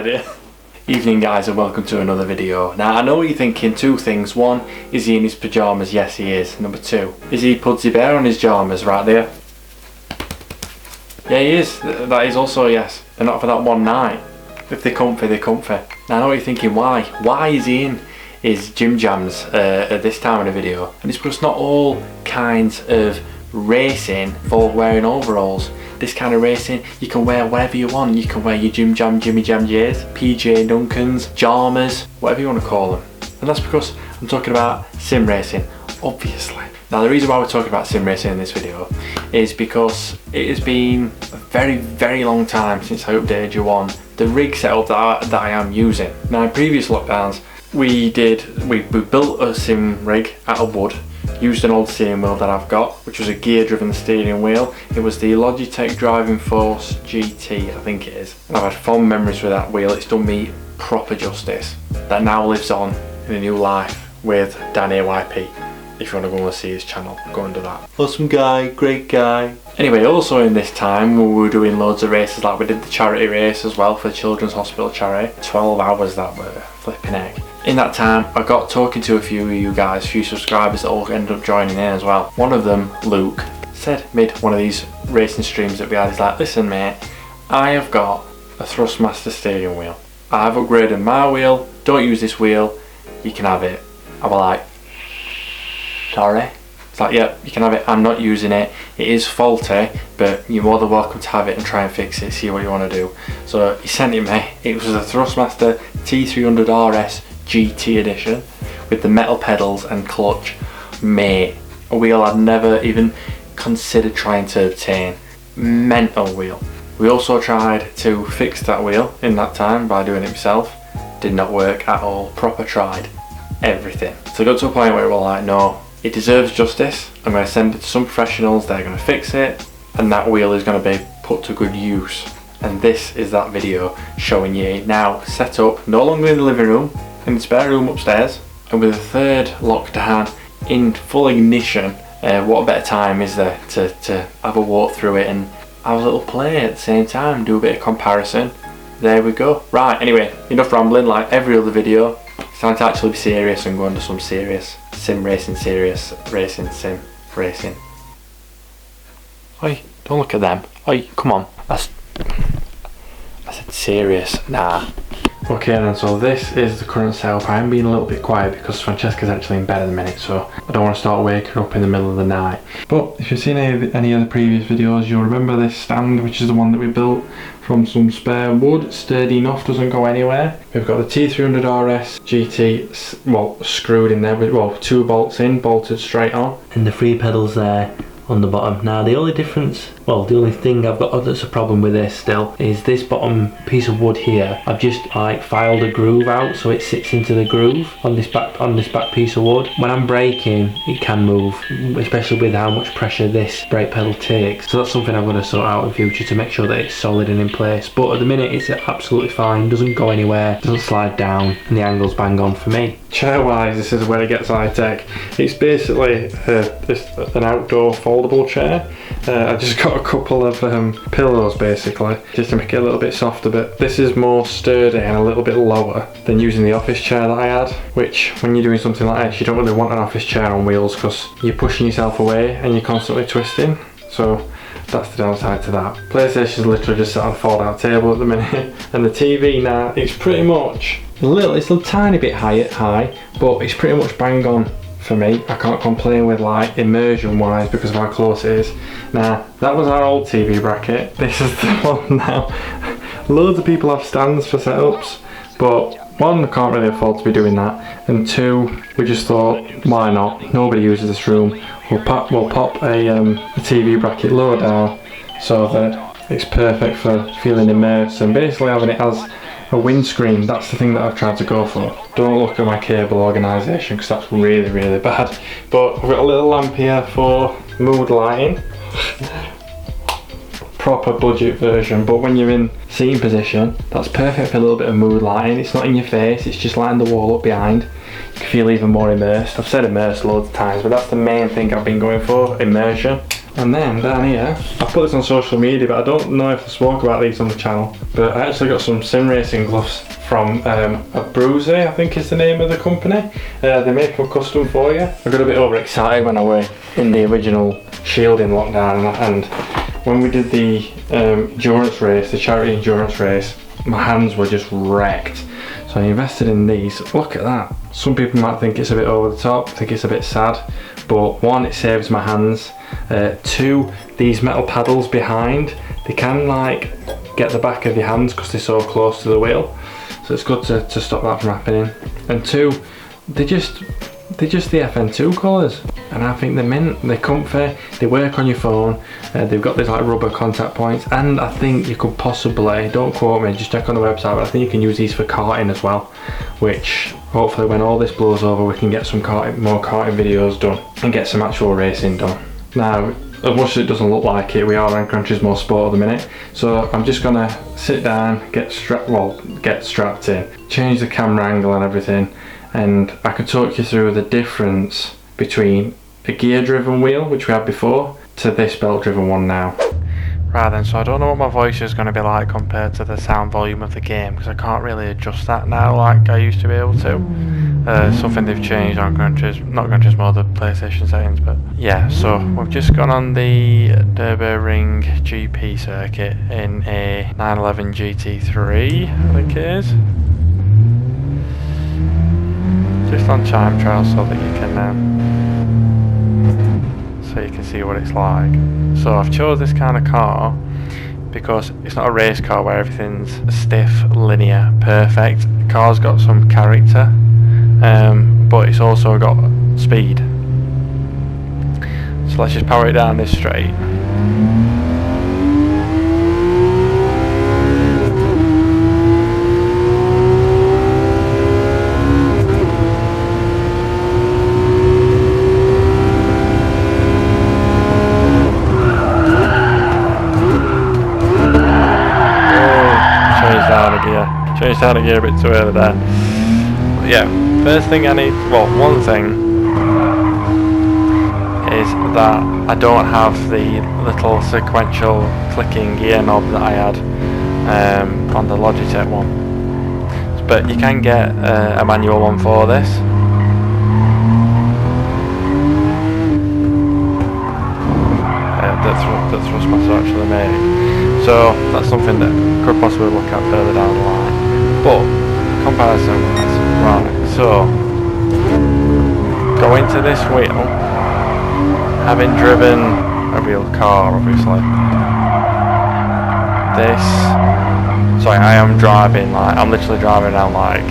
idea. Evening guys, and welcome to another video. Now I know what you're thinking, two things. One, is he in his pyjamas? Yes he is. Number two, is he Pudsey Bear on his pyjamas right there? Yeah he is, that is also a yes. And not for that one night. If they're comfy, they're comfy. Now I know what you're thinking, why? Why is he in his gym jams at this time in the video? And it's because not all kinds of racing involve wearing overalls. This kind of racing, you can wear whatever you want. You can wear your gym jam, Jimmy Jam J's, PJ Duncans, Jarmers, whatever you want to call them. And that's because I'm talking about sim racing, obviously. Now the reason why we're talking about sim racing in this video is because it has been a very long time since I updated you on the rig setup that I am using. Now in previous lockdowns, we built a sim rig out of wood. Used an old steering wheel that I've got, which was a gear driven steering wheel. It was the Logitech Driving Force GT, I think it is. And I've had fond memories with that wheel. It's done me proper justice. That now lives on in a new life with Dan AYP. If you want to go and see his channel, go and do that. Awesome guy, great guy. Anyway, also in this time we were doing loads of races, like we did the charity race as well for the Children's Hospital charity. 12 hours that were, flipping heck. In that time, I got talking to a few of you guys, a few subscribers that all ended up joining in as well. One of them, Luke, said mid one of these racing streams that we had, he's like, listen mate, I have got a Thrustmaster steering wheel. I've upgraded my wheel, don't use this wheel, you can have it. I was like, sorry? It's like, yeah, you can have it, I'm not using it. It is faulty, but you're more than welcome to have it and try and fix it, see what you want to do. So he sent it me, it was a Thrustmaster T300RS GT edition with the metal pedals and clutch. Mate, a wheel I'd never even considered trying to obtain. Mental wheel. We also tried to fix that wheel in that time by doing it myself. Did not work at all. Proper tried everything. So I got to a point where we were like, no, it deserves justice. I'm going to send it to some professionals, they're going to fix it, and that wheel is going to be put to good use. And this is that video showing you now set up, no longer in the living room, in the spare room upstairs, and with a third lockdown in full ignition. What a better time is there to have a walk through it and have a little play at the same time, do a bit of comparison. There we go. Right, anyway, enough rambling. Like every other video, it's time to actually be serious and go into some serious sim racing, serious racing, sim racing. Oi, don't look at them. Oi, come on. I said serious, nah. Okay then, so this is the current setup. I am being a little bit quiet because Francesca's actually in bed at the minute, so I don't want to start waking her up in the middle of the night. But if you've seen any of the previous videos, you'll remember this stand, which is the one that we built from some spare wood, sturdy enough, doesn't go anywhere. We've got the T300RS GT, well, screwed in there with, well, 2 bolts in, bolted straight on. And the 3 pedals there on the bottom. Now the only difference, well, the only thing I've got that's a problem with this still is this bottom piece of wood here. I've just like filed a groove out so it sits into the groove on this back piece of wood. When I'm braking, it can move, especially with how much pressure this brake pedal takes. So that's something I'm going to sort out in future to make sure that it's solid and in place. But at the minute it's absolutely fine, doesn't go anywhere, doesn't slide down, and the angle's bang on for me. Chair wise, this is where it gets high tech. It's basically an outdoor foldable chair. I just got a couple of pillows basically just to make it a little bit softer, but this is more sturdy and a little bit lower than using the office chair that I had, which when you're doing something like this you don't really want an office chair on wheels because you're pushing yourself away and you're constantly twisting. So that's the downside to that. PlayStation's literally just sat on a fold out table at the minute, and the TV now, it's pretty much it's a tiny bit high, but it's pretty much bang on for me. I can't complain with like immersion wise because of how close it is. Now that was our old TV bracket, this is the one now. Loads of people have stands for setups, but one, I can't really afford to be doing that, and two, we just thought, why not? Nobody uses this room. We'll pop a TV bracket lower down so that it's perfect for feeling immersed and basically having it as a windscreen. That's the thing that I've tried to go for. Don't look at my cable organisation because that's really bad. But I've got a little lamp here for mood lighting. Proper budget version, but when you're in seating position, that's perfect for a little bit of mood lighting. It's not in your face, it's just lighting the wall up behind. You can feel even more immersed. I've said immersed loads of times, but that's the main thing I've been going for, immersion. And then down here, I put this on social media, but I don't know if I spoke about these on the channel. But I actually got some sim racing gloves from Bruise, I think is the name of the company. They make them custom for you. I got a bit overexcited when I were in the original shielding lockdown, and when we did the endurance race, the charity endurance race, my hands were just wrecked. So I invested in these. Look at that. Some people might think it's a bit over the top, think it's a bit sad, but one, it saves my hands. Two, these metal paddles behind, they can like get the back of your hands because they're so close to the wheel. So it's good to stop that from happening. And two, they're just the FN2 colours, and I think they're mint, they're comfy, they work on your phone, they've got these like rubber contact points, and I think you could possibly, don't quote me, just check on the website, but I think you can use these for karting as well, which hopefully when all this blows over we can get some more karting videos done and get some actual racing done. Now, as much as it doesn't look like it, we are on Gran Turismo Sport at the minute, so I'm just gonna sit down, get strapped in, change the camera angle and everything, and I can talk you through the difference between a gear driven wheel, which we had before, to this belt driven one now. Right then, so I don't know what my voice is going to be like compared to the sound volume of the game, because I can't really adjust that now like I used to be able to. Something they've changed on not Gran Turismo, the PlayStation settings, but yeah, so we've just gone on the Nürburgring GP circuit in a 911 GT3, I think it is. Just on time trial so that you can see what it's like. So I've chose this kind of car because it's not a race car where everything's stiff, linear, perfect. The car's got some character, but it's also got speed. So let's just power it down this straight. Changed down a gear a bit too early there. But yeah, first thing I need, well, one thing is that I don't have the little sequential clicking gear knob that I had on the Logitech one. But you can get a manual one for this. That Thrustmaster actually made. So that's something that could possibly look at further down the line. But comparison wise, right, so going to this wheel, having driven a real car obviously, I am driving, like I'm literally driving around like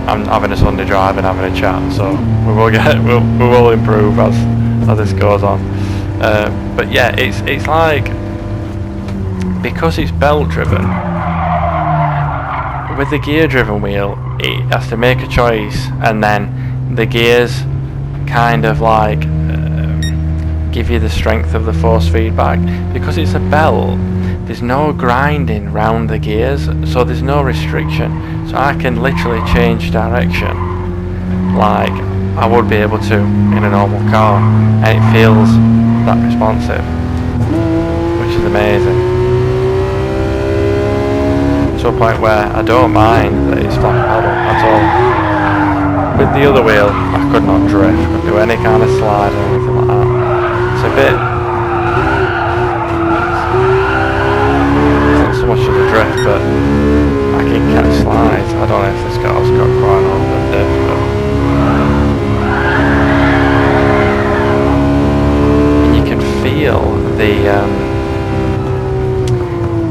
I'm having a Sunday drive and having a chat, so we will improve as this goes on. But yeah, it's like, because it's belt driven, with the gear driven wheel it has to make a choice, and then the gears kind of like give you the strength of the force feedback. Because it's a belt, there's no grinding round the gears, so there's no restriction, so I can literally change direction like I would be able to in a normal car, and it feels that responsive, which is amazing. To a point where I don't mind that it's flat pedal at all. With the other wheel, I could not drift, couldn't do any kind of slide or anything like that. It's a bit, it's not so much of a drift, but I can catch slides. I don't know if this car's got quite an open diff, but and you can feel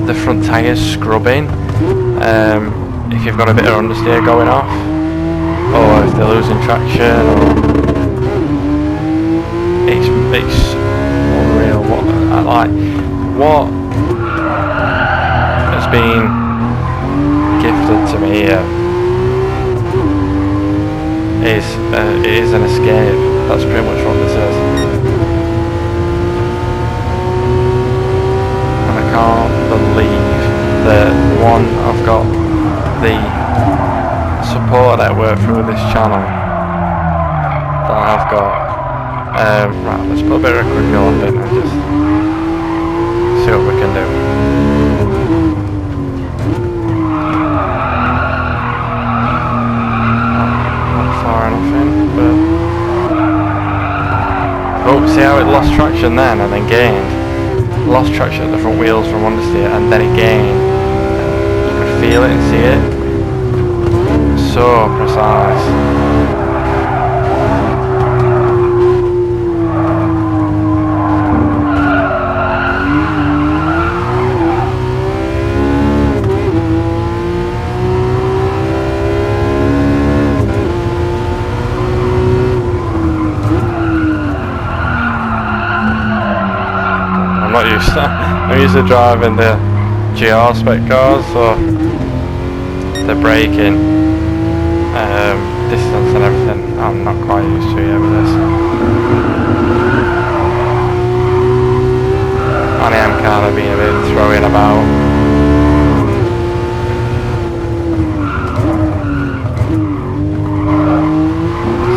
the front tyres scrubbing. If you've got a bit of understeer going off, or if they're losing traction, or it's unreal. What has been gifted to me here is an escape. That's pretty much what this is, and I can't believe that one, I've got the support network through this channel that I've got Right, let's put a bit of a quick lap in and just see what we can do. Not far enough in, but... Oh, see how it lost traction then and then gained? Lost traction at the front wheels from understeer and then it gained. You could feel it and see it. So precise. I'm used to driving the GR spec cars, so the braking, distance and everything I'm not quite used to yet with this. And I am kind of being a bit throwing about.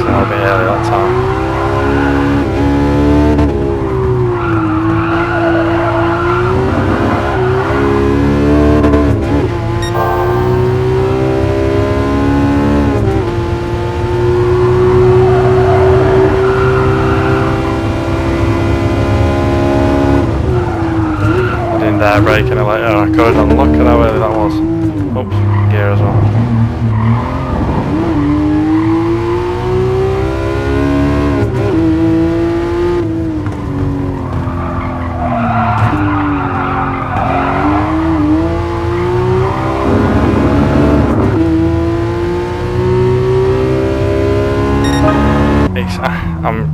So I'll be early that time. There braking it like, oh I could have done, look at how early that was. Oops, gear as well.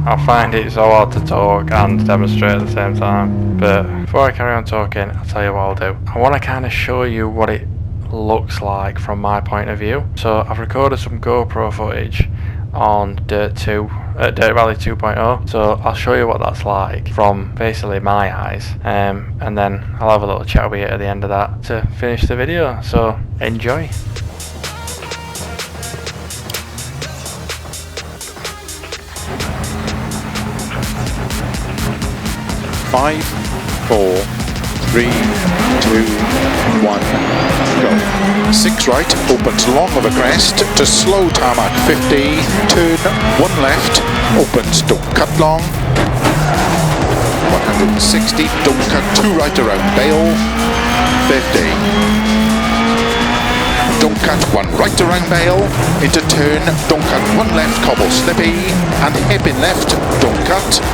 I find it so hard to talk and demonstrate at the same time, but before I carry on talking, I'll tell you what I'll do. I want to kind of show you what it looks like from my point of view. So I've recorded some GoPro footage on Dirt Rally 2.0, so I'll show you what that's like from basically my eyes, and then I'll have a little chat with you at the end of that to finish the video, so enjoy. Five, 4, 3, 2, 1, go. 6 right, opens long of a crest to slow tarmac 50, turn 1 left, opens don't cut long, 160, don't cut 2 right around bail, 50. Don't cut 1 right around bail, into turn, don't cut 1 left cobble slippy, and hairpin left, don't cut.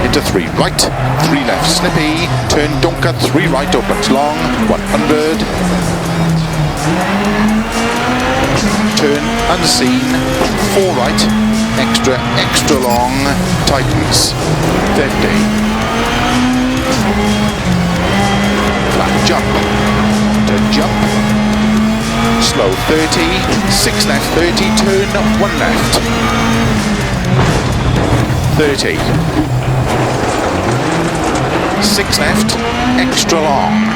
Into 3 right, 3 left slippy, turn don't cut 3 right opens long, 100. Turn unseen, 4 right, extra long, tightens, 50. Flat jump, to jump, slow 30, 6 left 30, turn 1 left, 30, 6 left, extra long,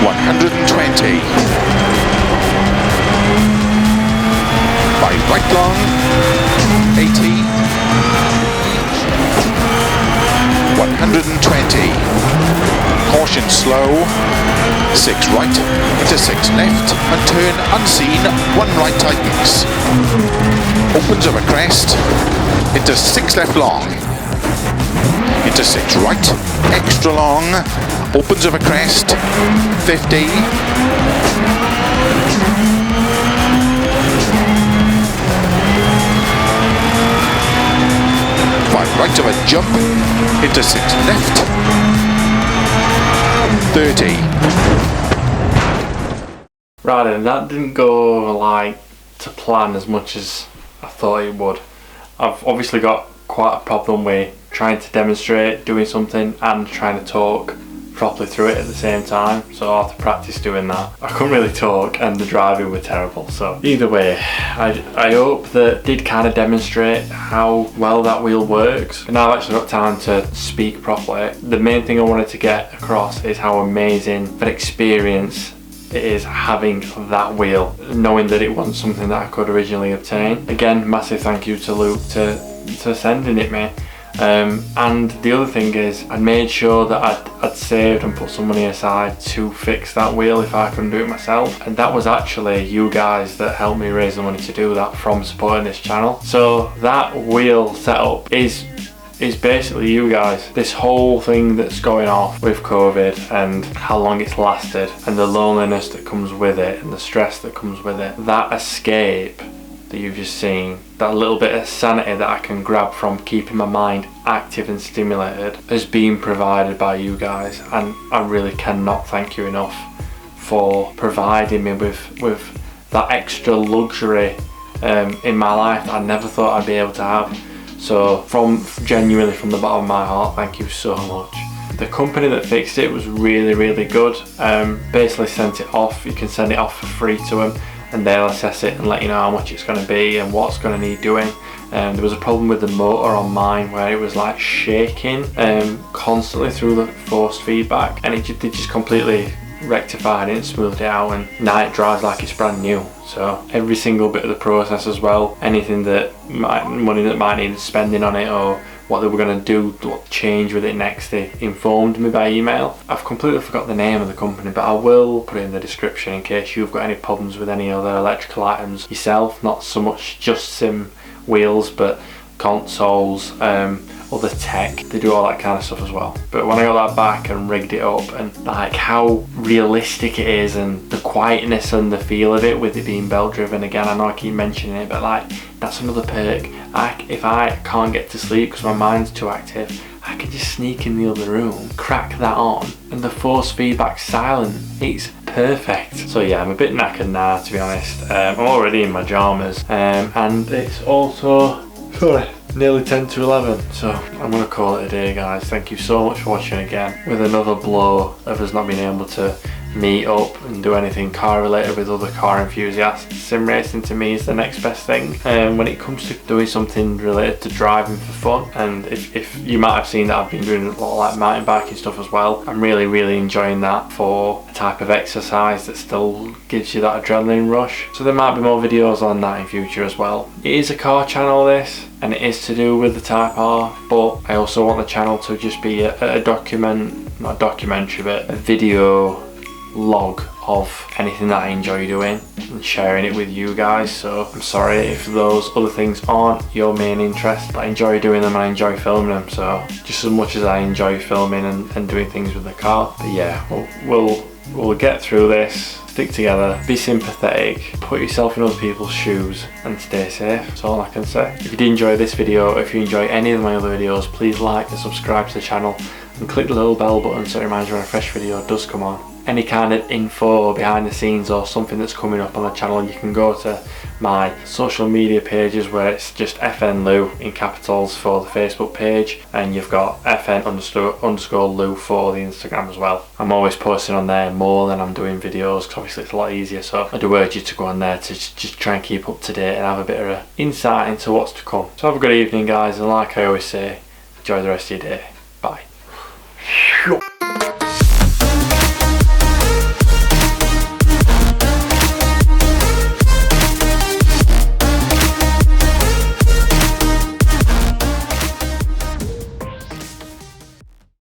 120, 5 right long, 80, 120, caution slow, 6 right, into 6 left, and turn unseen, 1 right tightens, opens of a crest, into 6 left long, into 6 right, extra long, opens of a crest, 50, 5 right of a jump, into 6 left, 30. Right then, that didn't go like to plan as much as I thought it would. I've obviously got quite a problem with trying to demonstrate doing something and trying to talk properly through it at the same time, so I have to practice doing that. I couldn't really talk and the driving were terrible, so either way, I hope that did kind of demonstrate how well that wheel works. And now I've actually got time to speak properly. The main thing I wanted to get across is how amazing of an experience it is having that wheel, knowing that it wasn't something that I could originally obtain. Again, massive thank you to Luke to sending it me. And the other thing is, I made sure that I'd saved and put some money aside to fix that wheel if I couldn't do it myself, and that was actually you guys that helped me raise the money to do that from supporting this channel. So that wheel setup is basically you guys. This whole thing that's going off with COVID and how long it's lasted and the loneliness that comes with it and the stress that comes with it, that escape that you've just seen, that little bit of sanity that I can grab from keeping my mind active and stimulated, has been provided by you guys, and I really cannot thank you enough for providing me with that extra luxury in my life that I never thought I'd be able to have. So genuinely from the bottom of my heart, thank you so much. The company that fixed it was really, really good. Basically sent it off. You can send it off for free to them and they'll assess it and let you know how much it's going to be and what's going to need doing. There was a problem with the motor on mine where it was like shaking constantly through the forced feedback, and they just completely rectified it and smoothed it out, and now it drives like it's brand new. So every single bit of the process as well, anything that money that might need spending on it or what they were going to do, what change with it next, they informed me by email. I've completely forgot the name of the company, but I will put it in the description in case you've got any problems with any other electrical items yourself, not so much just sim wheels but consoles, other tech. They do all that kind of stuff as well. But when I got that back and rigged it up, and like how realistic it is and the quietness and the feel of it with it being belt driven, again, I know I keep mentioning it, but like that's another perk. If I can't get to sleep because my mind's too active, I can just sneak in the other room, crack that on, and the force feedback's silent. It's perfect. So yeah, I'm a bit knackered now, to be honest. I'm already in my pajamas, and it's also nearly 10 to 11, so I'm gonna call it a day, guys. Thank you so much for watching again, with another blow of us not being able to meet up and do anything car related with other car enthusiasts. Sim racing to me is the next best thing when it comes to doing something related to driving for fun. And if you might have seen that I've been doing a lot of like mountain biking stuff as well. I'm really enjoying that for a type of exercise that still gives you that adrenaline rush. So there might be more videos on that in future as well. It is a car channel, this, and it is to do with the Type R, but I also want the channel to just be not a documentary, but a video log of anything that I enjoy doing and sharing it with you guys. So I'm sorry if those other things aren't your main interest, but I enjoy doing them and I enjoy filming them, so just as much as I enjoy filming and doing things with the car. But yeah, we'll get through this, stick together, be sympathetic, put yourself in other people's shoes and stay safe. That's all I can say. If you did enjoy this video, if you enjoy any of my other videos, please like and subscribe to the channel and click the little bell button so it reminds you when a fresh video does come on. Any kind of info behind the scenes or something that's coming up on the channel, you can go to my social media pages where it's just FN Lou in capitals for the Facebook page, and you've got FN__ Lou for the Instagram as well. I'm always posting on there more than I'm doing videos because obviously it's a lot easier, so I do urge you to go on there to just try and keep up to date and have a bit of an insight into what's to come. So have a good evening, guys, and like I always say, enjoy the rest of your day. Bye.